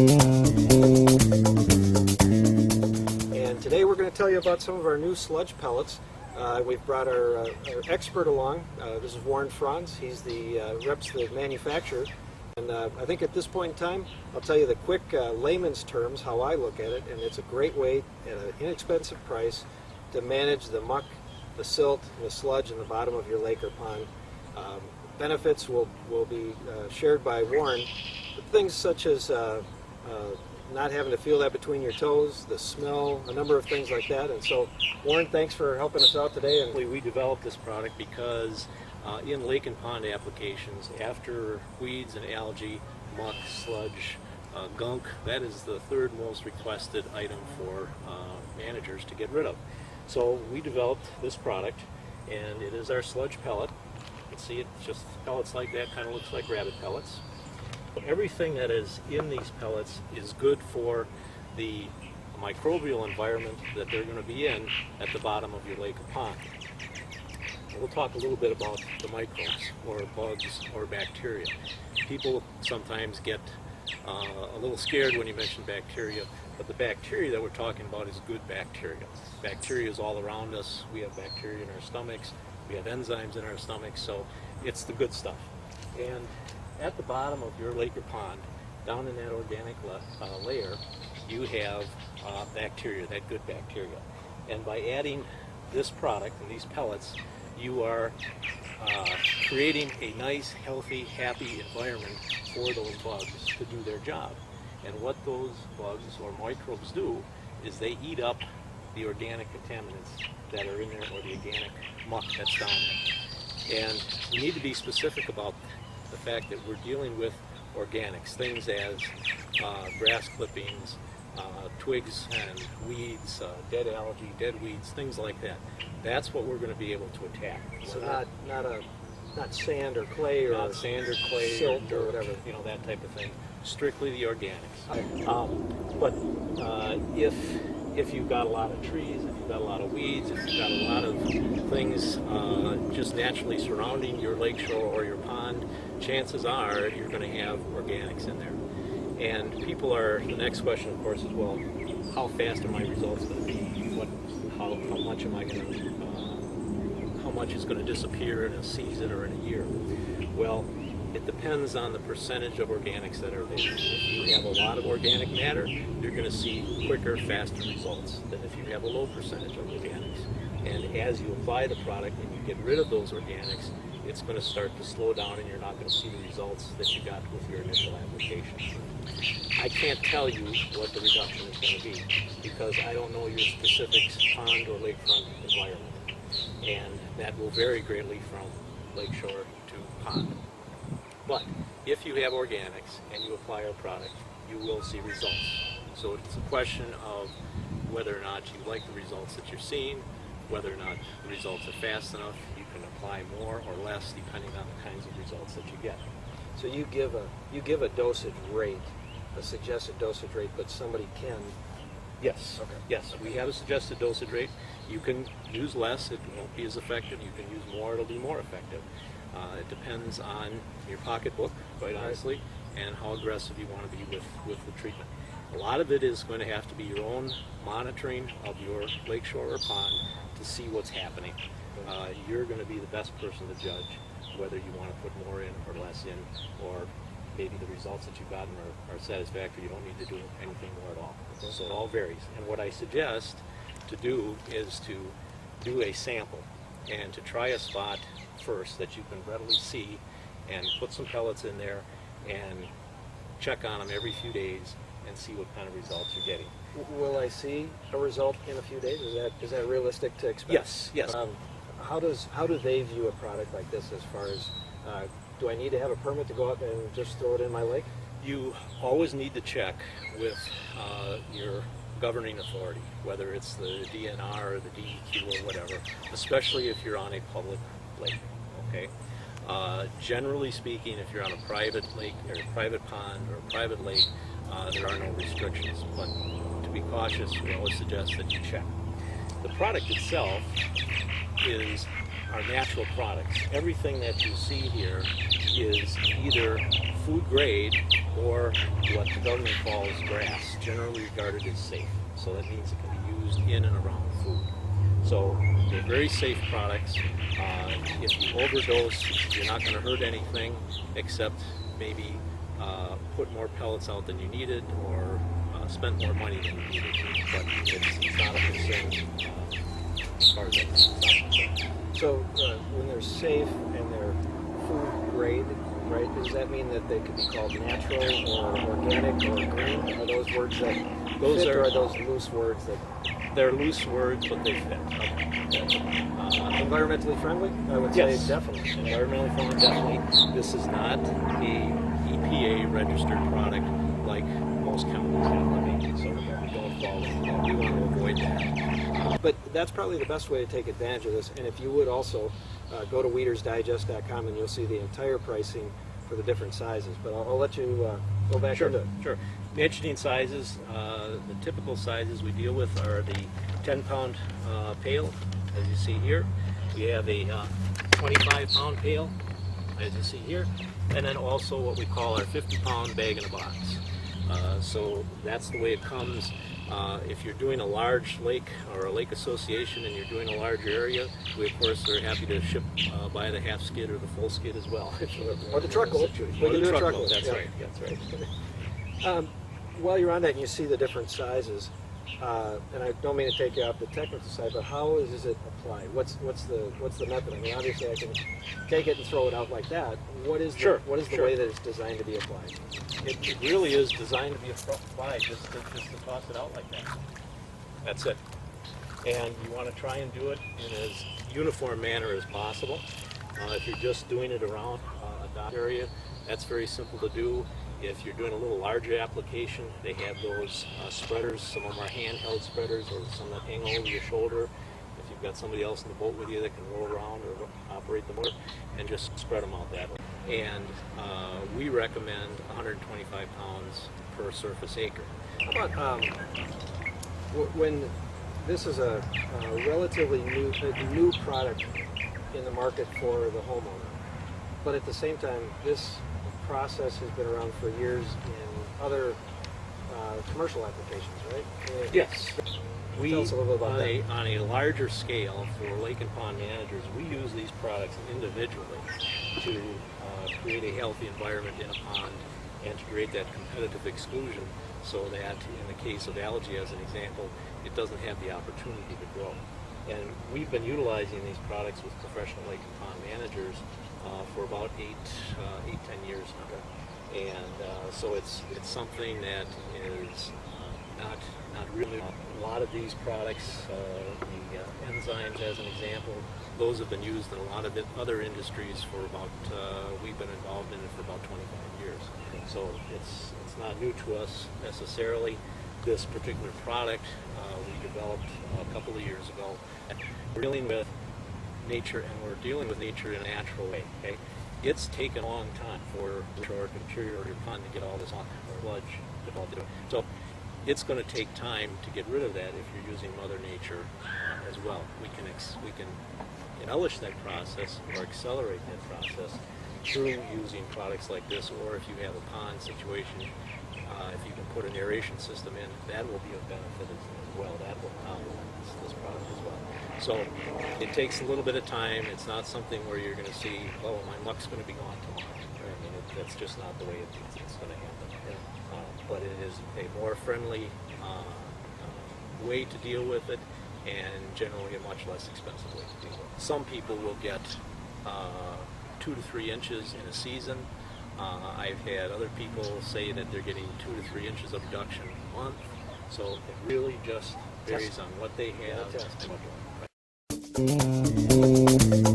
And today we're going to tell you about some of our new sludge pellets. We've brought our expert along. This is Warren Franz. He's reps the manufacturer. And I think at this point in time, I'll tell you the quick layman's terms, how I look at it, and it's a great way at an inexpensive price to manage the muck, the silt, and the sludge in the bottom of your lake or pond. Benefits will be shared by Warren, but things such as not having to feel that between your toes, the smell, a number of things like that. And so, Warren, thanks for helping us out today. And we developed this product because in lake and pond applications, after weeds and algae, muck, sludge, gunk, that is the third most requested item for managers to get rid of. So we developed this product, and it is our sludge pellet. You can see it's just pellets like that, kind of looks like rabbit pellets. Everything that is in these pellets is good for the microbial environment that they're going to be in at the bottom of your lake or pond. We'll talk a little bit about the microbes or bugs or bacteria. People sometimes get a little scared when you mention bacteria, but the bacteria that we're talking about is good bacteria. Bacteria is all around us. We have bacteria in our stomachs. We have enzymes in our stomachs, so it's the good stuff. And at the bottom of your lake or pond, down in that organic layer, you have bacteria, that good bacteria. And by adding this product and these pellets, you are creating a nice, healthy, happy environment for those bugs to do their job. And what those bugs or microbes do is they eat up the organic contaminants that are in there, or the organic muck that's down there. And we need to be specific about the fact that we're dealing with organics, things as grass clippings, twigs and weeds, dead algae, dead weeds, things like that. That's what we're going to be able to attack. So not sand or clay or not sand or clay, silt or whatever, that type of thing. Strictly the organics. But if you've got a lot of trees, if you've got a lot of weeds, if you've got a lot of things just naturally surrounding your lakeshore or your pond, chances are you're going to have organics in there. And the next question, of course, is, well, how fast are my results going to be? How much am I going to, how much is going to disappear in a season or in a year? Well, it depends on the percentage of organics that are there. If you have a lot of organic matter, you're going to see quicker, faster results than if you have a low percentage of organics. And as you apply the product and you get rid of those organics, it's going to start to slow down, and you're not going to see the results that you got with your initial application. I can't tell you what the reduction is going to be because I don't know your specific pond or lakefront environment. And that will vary greatly from lakeshore to pond. But if you have organics and you apply our product, you will see results. So it's a question of whether or not you like the results that you're seeing, whether or not the results are fast enough. You can apply more or less depending on the kinds of results that you get. So you give a dosage rate, a suggested dosage rate, but somebody can. Yes. Okay. Yes, we have a suggested dosage rate. You can use less, it won't be as effective. You can use more, it'll be more effective. It depends on your pocketbook, quite honestly, and how aggressive you want to be with the treatment. A lot of it is going to have to be your own monitoring of your lakeshore or pond to see what's happening. You're going to be the best person to judge whether you want to put more in or less in, or maybe the results that you've gotten are satisfactory. You don't need to do anything more at all. So it all varies. And what I suggest to do is to do a sample and to try a spot first that you can readily see, and put some pellets in there and check on them every few days and see what kind of results you're getting. Will I see a result in a few days? Is that realistic to expect? Yes. How do they view a product like this as far as, do I need to have a permit to go out and just throw it in my lake? You always need to check with your governing authority, whether it's the DNR or the DEQ or whatever, especially if you're on a public lake, okay? Generally speaking, if you're on a private lake or a private pond or a private lake, there are no restrictions, but to be cautious, we always suggest that you check. The product itself is our natural products. Everything that you see here is either food grade or what the government calls grass, generally regarded as safe. So that means it can be used in and around food. So they're very safe products. If you overdose, you're not going to hurt anything except maybe put more pellets out than you needed or spent more money than you needed. But it's not a concern as far as that's concerned. So when they're safe and they're food grade, right, does that mean that they could be called natural or organic or green? Are those words that fit, or are those loose words that... They're loose words, but they fit. Environmentally friendly? I would say definitely. Environmentally friendly, definitely. This is not a EPA registered product like most chemicals have to be, so we don't fall into that. We want to avoid that. But that's probably the best way to take advantage of this. And if you would also go to weedersdigest.com and you'll see the entire pricing for the different sizes. But I'll let you go back into it. Sure. The interesting sizes, the typical sizes we deal with are the 10-pound pail, as you see here. We have a 25-pound pail, as you see here, and then also what we call our 50-pound bag in a box. So that's the way it comes. If you're doing a large lake or a lake association and you're doing a large area, we of course are happy to ship by the half skid or the full skid as well. Or the truckload. Or the truckload, that's right. While you're on that and you see the different sizes, and I don't mean to take you off the technical side, but how is it applied? What's the method? I mean, obviously I can take it and throw it out like that. What is the way that it's designed to be applied? It really is designed to be applied just to toss it out like that. That's it. And you want to try and do it in as uniform manner as possible. If you're just doing it around a dock area, that's very simple to do. If you're doing a little larger application, they have those spreaders. Some of them are handheld spreaders, or some that hang over your shoulder. If you've got somebody else in the boat with you that can roll around or operate the motor, and just spread them out that way. And we recommend 125 pounds per surface acre. How about when this is a relatively new product in the market for the homeowner, but at the same time, this process has been around for years in other commercial applications, right? Yes. Tell us a little bit about that. On a larger scale, for lake and pond managers, we use these products individually to create a healthy environment in a pond and to create that competitive exclusion so that in the case of algae, as an example, it doesn't have the opportunity to grow. And we've been utilizing these products with professional lake and pond managers for about 10 years now. And so it's something that is not really. A lot of these products, the enzymes as an example, those have been used in a lot of other industries for about, we've been involved in it for about 25 years. So it's not new to us necessarily. This particular product we developed a couple of years ago. We're dealing with nature, and we're dealing with nature in a natural way. Okay? It's taken a long time for the shore interior of your pond to get all this sludge developed. So it's going to take time to get rid of that if you're using Mother Nature as well. We can embellish that process or accelerate that process through using products like this, or if you have a pond situation, if you can put an aeration system in, that will be of benefit as well. That will complement this product as well. So it takes a little bit of time. It's not something where you're going to see, oh, my muck's going to be gone tomorrow. I mean, that's just not the way it's going to happen. But it is a more friendly way to deal with it, and generally a much less expensive way to deal with it. Some people will get 2 to 3 inches in a season. I've had other people say that they're getting 2 to 3 inches of reduction a month. So it really just varies on what they have and what they want.